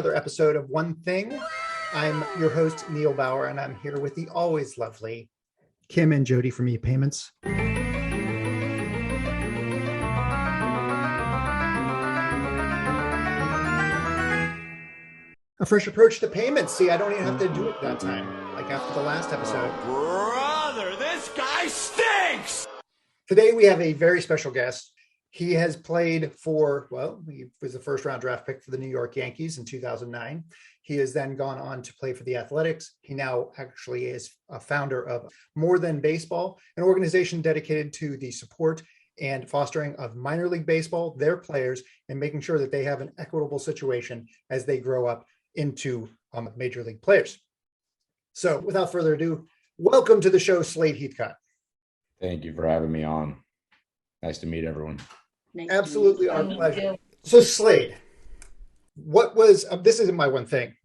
another episode of One Thing. I'm your host, Neil Bauer, and I'm here with the always lovely Kim and Jody from ePayments. A fresh approach to payments. See, I don't even have to do it that time, like after the last episode. Brother, this guy stinks! Today we have a very special guest. He has played for, he was the first round draft pick for the New York Yankees in 2009. He has then gone on to play for the Athletics. He now actually is a founder of More Than Baseball, an organization dedicated to the support and fostering of minor league baseball, their players, and making sure that they have an equitable situation as they grow up into major league players. So without further ado, welcome to the show, Slade Heathcott. Thank you for having me on. Nice to meet everyone. Absolutely our pleasure. So Slade, what was, this isn't my one thing.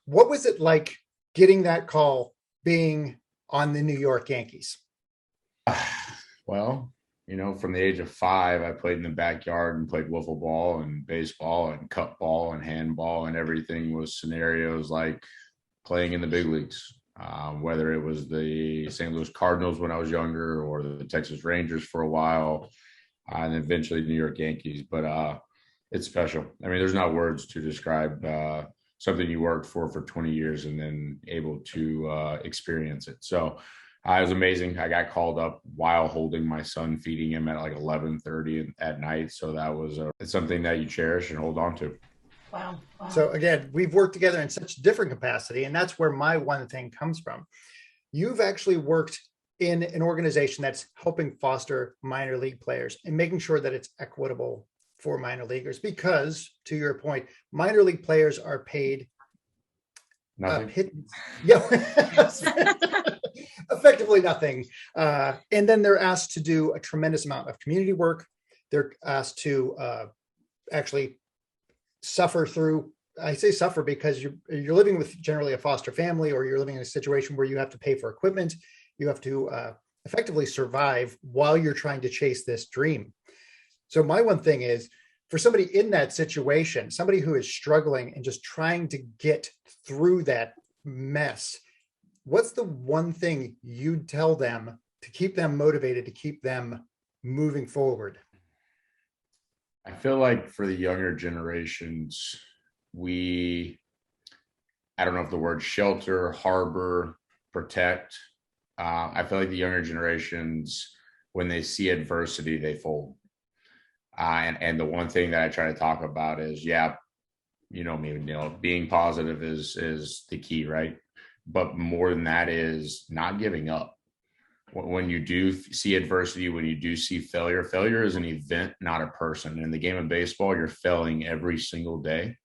What was it like getting that call being on the New York Yankees? Well, from the age of 5, I played in the backyard and played wiffle ball and baseball and cup ball and handball, and everything was scenarios like playing in the big leagues, whether it was the St. Louis Cardinals when I was younger or the Texas Rangers for a while, and eventually the New York Yankees. But it's special. I mean, there's not words to describe something you worked for 20 years and then able to experience it. So it was amazing. I got called up while holding my son, feeding him at like 11:30 at night. So that was it's something that you cherish and hold on to. Wow. So again, we've worked together in such different capacity, and that's where my one thing comes from. You've actually worked in an organization that's helping foster minor league players and making sure that it's equitable for minor leaguers, because to your point, minor league players are paid nothing. Effectively nothing. And then they're asked to do a tremendous amount of community work. They're asked to actually suffer through, I say suffer because you're living with generally a foster family, or you're living in a situation where you have to pay for equipment. You have to effectively survive while you're trying to chase this dream. So my one thing is, for somebody in that situation, somebody who is struggling and just trying to get through that mess, what's the one thing you'd tell them to keep them motivated, to keep them moving forward? I feel like for the younger generations, I don't know if the word shelter, harbor, protect. I feel like the younger generations, when they see adversity, they fold. And the one thing that I try to talk about is, being positive is the key, right? But more than that is not giving up. When you do see adversity, when you do see failure is an event, not a person. In the game of baseball, you're failing every single day.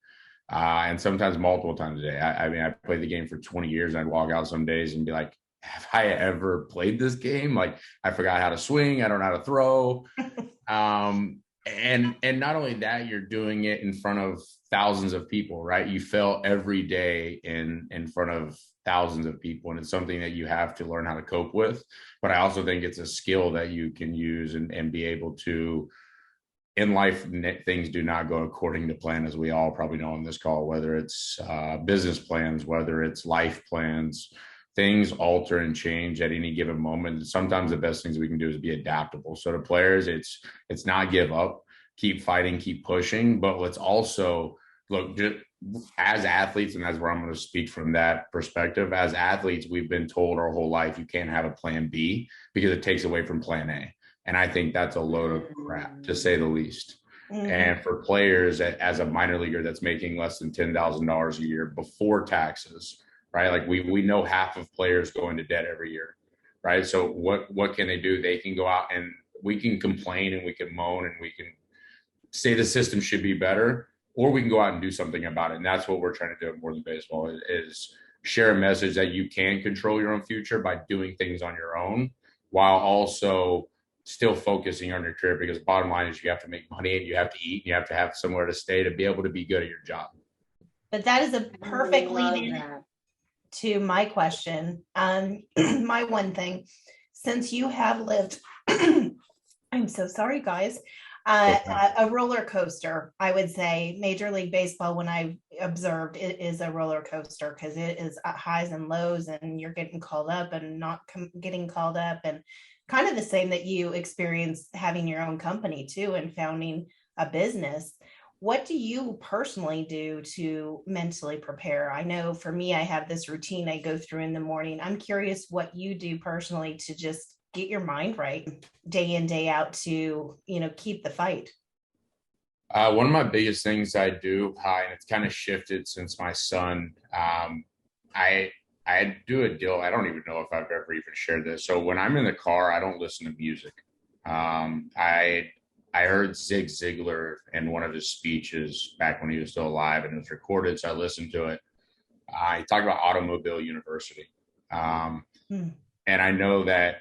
And sometimes multiple times a day. I played the game for 20 years, and I'd walk out some days and be like, have I ever played this game? Like, I forgot how to swing. I don't know how to throw. And not only that, you're doing it in front of thousands of people, right? You fail every day in front of thousands of people. And it's something that you have to learn how to cope with. But I also think it's a skill that you can use and be able to, in life, things do not go according to plan, as we all probably know on this call, whether it's business plans, whether it's life plans. Things alter and change at any given moment. Sometimes the best things we can do is be adaptable. So to players, it's not give up, keep fighting, keep pushing. But let's also look, just as athletes, and that's where I'm going to speak from that perspective. As athletes, we've been told our whole life you can't have a plan B because it takes away from plan A. And I think that's a load of crap, to say the least. Mm-hmm. And for players, as a minor leaguer that's making less than $10,000 a year before taxes, right? Like we know half of players go into debt every year, right? So what can they do? They can go out and we can complain and we can moan and we can say the system should be better, or we can go out and do something about it. And that's what we're trying to do at More Than Baseball is share a message that you can control your own future by doing things on your own, while also still focusing on your career, because the bottom line is you have to make money and you have to eat and you have to have somewhere to stay to be able to be good at your job. But that is a perfect lead-in to my question. My one thing, since you have lived, I'm so sorry, guys. A roller coaster, I would say. Major League Baseball, when I observed, it is a roller coaster because it is highs and lows, and you're getting called up and not getting called up, and kind of the same that you experience having your own company too and founding a business. What do you personally do to mentally prepare? I know for me, I have this routine I go through in the morning. I'm curious what you do personally to just get your mind right day in, day out to, keep the fight. One of my biggest things I do, and it's kind of shifted since my son, I do a deal. I don't even know if I've ever even shared this. So when I'm in the car, I don't listen to music. I heard Zig Ziglar in one of his speeches back when he was still alive, and it was recorded, so I listened to it. He talked about Automobile University. And I know that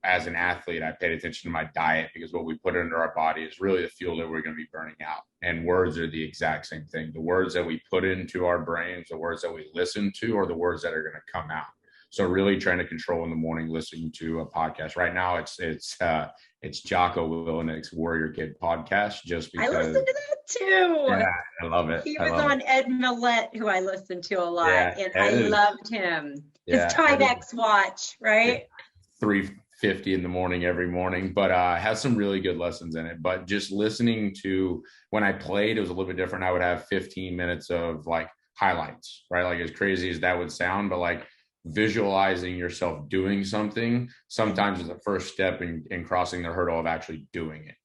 as an athlete, I paid attention to my diet because what we put into our body is really the fuel that we're going to be burning out. And words are the exact same thing. The words that we put into our brains, the words that we listen to, are the words that are going to come out. So really trying to control in the morning, listening to a podcast. Right now, it's Jocko Willenick's Warrior Kid podcast. Just because I listen to that too. Yeah, I love it. He was on Ed Millett, who I listened to a lot, and I loved him. His Timex watch, right? 3:50 in the morning every morning, but has some really good lessons in it. But just listening to, when I played, it was a little bit different. I would have 15 minutes of like highlights, right? Like as crazy as that would sound, but like visualizing yourself doing something sometimes is the first step in crossing the hurdle of actually doing it.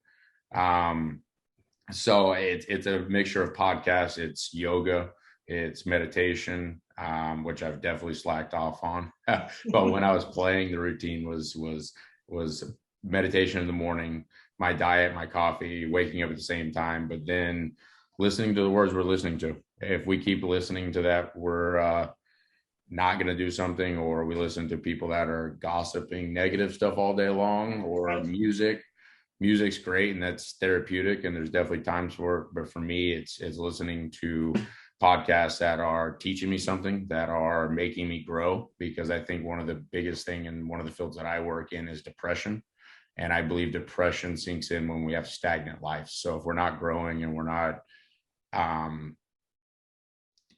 So it's a mixture of podcasts, it's yoga, it's meditation, which I've definitely slacked off on. But when I was playing, the routine was meditation in the morning, my diet, my coffee, waking up at the same time, but then listening to the words we're listening to. If we keep listening to that, we're not going to do something, or we listen to people that are gossiping negative stuff all day long, or music's great and that's therapeutic, and there's definitely times for it, but for me it's listening to podcasts that are teaching me something, that are making me grow, because I think one of the biggest thing in one of the fields that I work in is depression, and I believe depression sinks in when we have stagnant life. So if we're not growing and we're not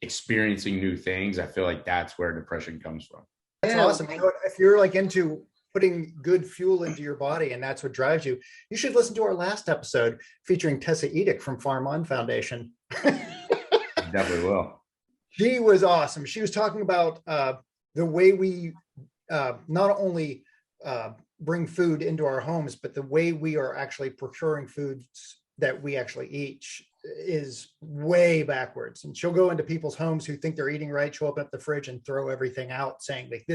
experiencing new things, I feel like that's where depression comes from. That's awesome. If you're like into putting good fuel into your body and that's what drives you, you should listen to our last episode featuring Tessa Edick from Farm On Foundation. Definitely will. She was awesome. She was talking about the way we not only bring food into our homes, but the way we are actually procuring foods that we actually eat is way backwards. And she'll go into people's homes who think they're eating right, she'll open up the fridge and throw everything out, saying like,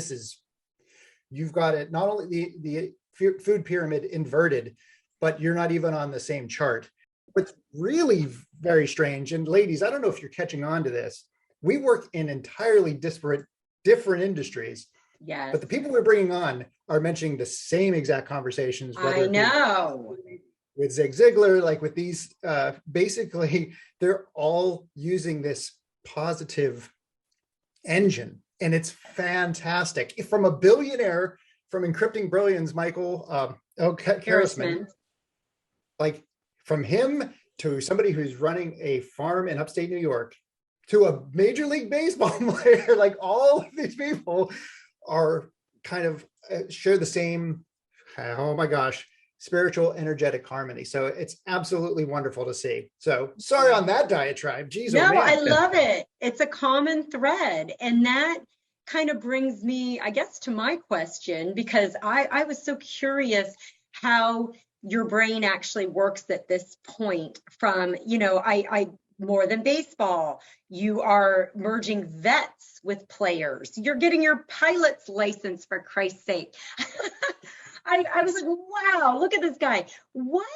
you've got it, not only the food pyramid inverted, but you're not even on the same chart. What's really very strange, and ladies, I don't know if you're catching on to this, we work in entirely different industries. Yes. But the people we're bringing on are mentioning the same exact conversations. I know. With Zig Ziglar, like with these, basically, they're all using this positive engine, and it's fantastic. From a billionaire, from Encrypting Brilliance, Michael Karasman, like from him to somebody who's running a farm in upstate New York, to a Major League Baseball player, like all of these people are kind of share the same, oh my gosh, spiritual, energetic harmony. So it's absolutely wonderful to see. So sorry on that diatribe. Geez, no, I love it. It's a common thread. And that kind of brings me, I guess, to my question, because I was so curious how your brain actually works at this point from, I more than baseball, you are merging vets with players. You're getting your pilot's license, for Christ's sake. I was like, wow, look at this guy. What,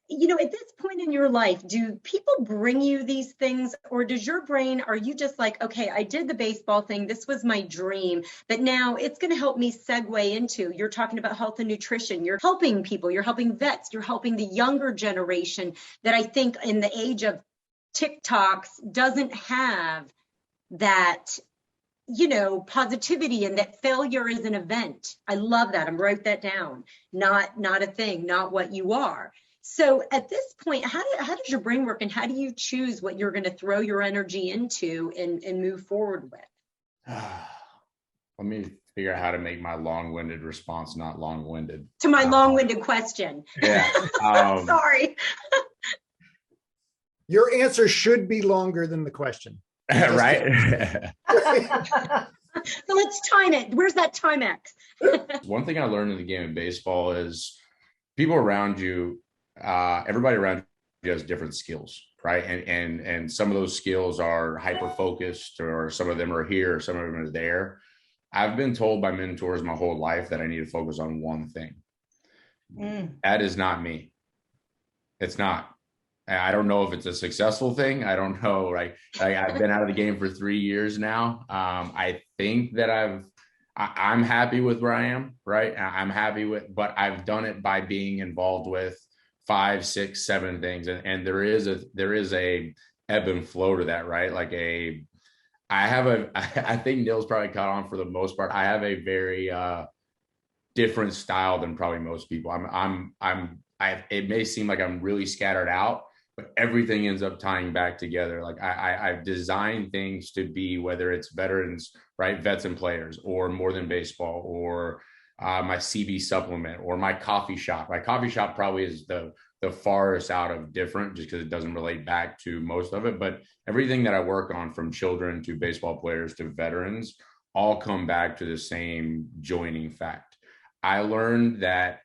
at this point in your life, do people bring you these things, or does your brain, are you just like, okay, I did the baseball thing, this was my dream, but now it's going to help me segue into, you're talking about health and nutrition, you're helping people, you're helping vets, you're helping the younger generation that I think in the age of TikToks doesn't have that, positivity, and that failure is an event. I love that. I'm write that down. Not a thing, not what you are. So at this point, how does your brain work, and how do you choose what you're going to throw your energy into and move forward with? Let me figure out how to make my long-winded response not long-winded. To my long-winded question. Yeah. Sorry. Your answer should be longer than the question. Right? So let's time it. Where's that Timex? One thing I learned in the game of baseball is people around you, everybody around you has different skills, right? And some of those skills are hyper-focused, or some of them are here, some of them are there. I've been told by mentors my whole life that I need to focus on one thing. That is not me. It's not. I don't know if it's a successful thing. I don't know. Right? I've been out of the game for 3 years now. I think that I'm happy with where I am. Right? I'm happy with, but I've done it by being involved with 5, 6, 7 things, and there is a ebb and flow to that. Right? I think Neil's probably caught on for the most part. I have a very different style than probably most people. It may seem like I'm really scattered out, but everything ends up tying back together. Like I've designed things to be, whether it's veterans, right, vets and players, or more than baseball, or my CB supplement, or my coffee shop. My coffee shop probably is the farthest out of different, just because it doesn't relate back to most of it. But everything that I work on, from children to baseball players to veterans, all come back to the same joining fact. I learned that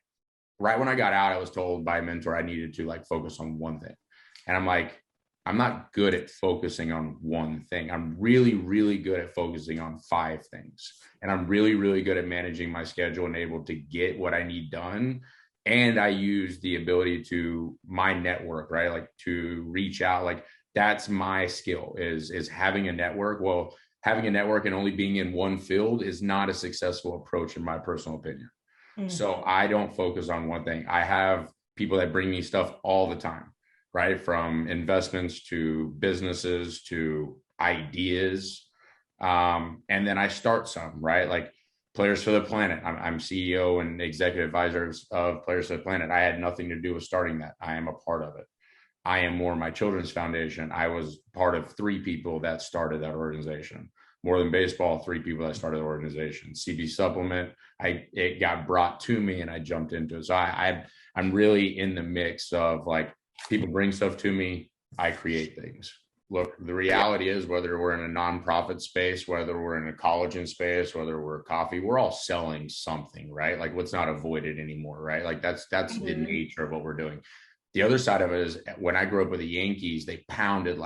right when I got out, I was told by a mentor I needed to focus on one thing. And I'm like, I'm not good at focusing on one thing. I'm really, really good at focusing on 5 things. And I'm really, really good at managing my schedule and able to get what I need done. And I use the ability to my network, right? To reach out, that's my skill, is having a network. Well, having a network and only being in one field is not a successful approach, in my personal opinion. So I don't focus on one thing. I have people that bring me stuff all the time, right? From investments to businesses to ideas. And then I start some, right? Players for the Planet. I'm CEO and executive advisor of Players for the Planet. I had nothing to do with starting that. I am a part of it. I Am More, my children's foundation. I was part of 3 people that started that organization. More Than Baseball, 3 people that started the organization. CB Supplement, it got brought to me and I jumped into it. So I'm really in the mix of people bring stuff to me, I create things. Look, the reality is, whether we're in a nonprofit space, whether we're in a collagen space, whether we're coffee, we're all selling something, right? What's not avoided anymore, right? That's the nature of what we're doing. The other side of it is, when I grew up with the Yankees, they pounded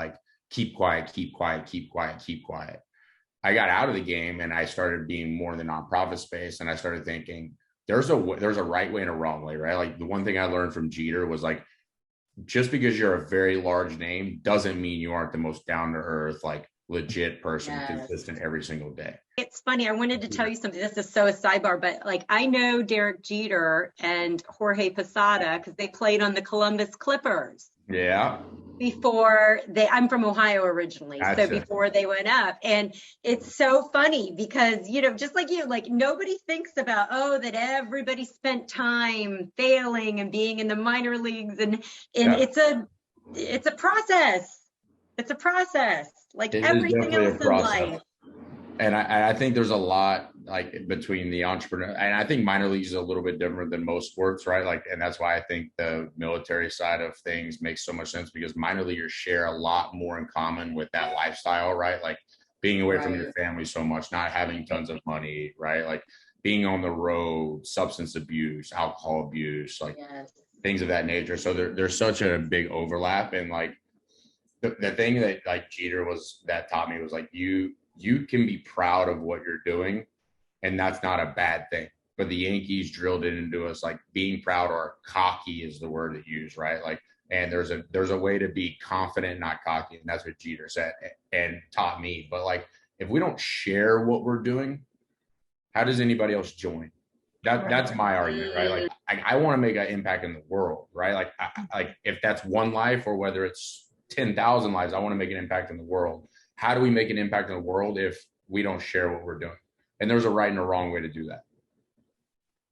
keep quiet, keep quiet, keep quiet, keep quiet. I got out of the game and I started being more in the nonprofit space, and I started thinking there's a right way and a wrong way, right? The one thing I learned from Jeter was just because you're a very large name doesn't mean you aren't the most down to earth, legit person, consistent every single day. It's funny. I wanted to tell you something. This is so a sidebar, but I know Derek Jeter and Jorge Posada because they played on the Columbus Clippers. Yeah. I'm from Ohio originally. Gotcha. So before they went up, and it's so funny because, just like you, nobody thinks about, that everybody spent time failing and being in the minor leagues. And it's a process. It's a process. Everything else in life. And I think there's a lot between the entrepreneur, and I think minor leagues is a little bit different than most sports, right? And that's why I think the military side of things makes so much sense, because minor leaguers share a lot more in common with that lifestyle, right? Being away from your family so much, not having tons of money, right? Being on the road, substance abuse, alcohol abuse, things of that nature. So there's such a big overlap. And the thing that Jeter that taught me was you can be proud of what you're doing, and that's not a bad thing. But the Yankees drilled it into us, being proud, or cocky is the word to use, right? And there's a way to be confident, not cocky. And that's what Jeter said and taught me. But if we don't share what we're doing, how does anybody else join? That's my argument, right? I want to make an impact in the world, right? If that's one life, or whether it's 10,000 lives, I want to make an impact in the world. How do we make an impact in the world if we don't share what we're doing? And there's a right and a wrong way to do that.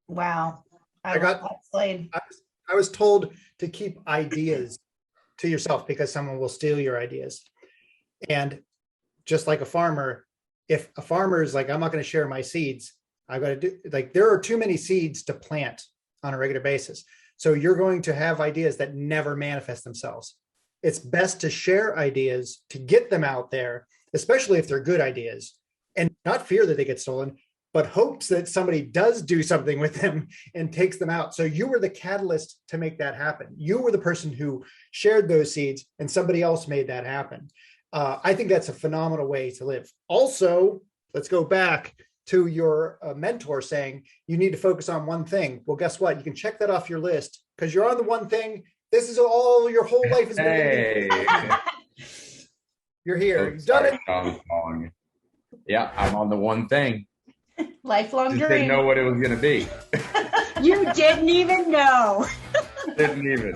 Wow. I I was told to keep ideas to yourself because someone will steal your ideas. And just like a farmer, if a farmer is like, I'm not going to share my seeds, I've got to do, like, there are too many seeds to plant on a regular basis. So you're going to have ideas that never manifest themselves. It's best to share ideas, to get them out there, especially if they're good ideas, and not fear that they get stolen, but hopes that somebody does do something with them and takes them out. So you were the catalyst to make that happen. You were the person who shared those seeds and somebody else made that happen. I think that's a phenomenal way to live. Also, let's go back to your mentor saying you need to focus on one thing. Well, guess what? You can check that off your list because you're on the one thing. This is all your whole life is. Hey. You're here. Oh, You've done it. Sean. Yeah, I'm on the one thing. Lifelong Just dream. didn't know what it was going to be. You didn't even know. Didn't even.